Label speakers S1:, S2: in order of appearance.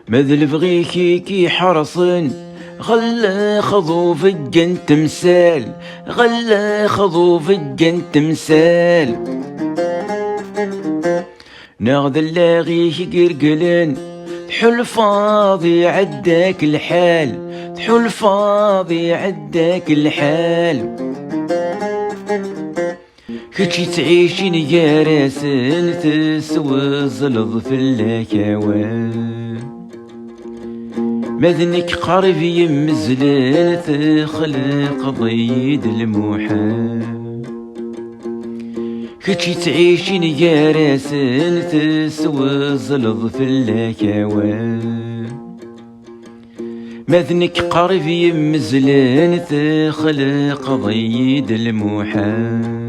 S1: مذل بغيكي كي حرصن غلا خذو فجن تمثال، غلا خذو فجن تمثال. ناخذ اللاغيه قرقلن تحل فاضي عداك الحال، تحل فاضي عداك الحال. كتشي تعيشين يا راسل تسوى زلظ في اللاكوان، مذنك قرب يمزلن تخلق ضيد المحال. كتشي تعيشين يا راسل تسوى زلظ في اللاكوان، مذنك قرب يمزلن تخلق ضيد المحال.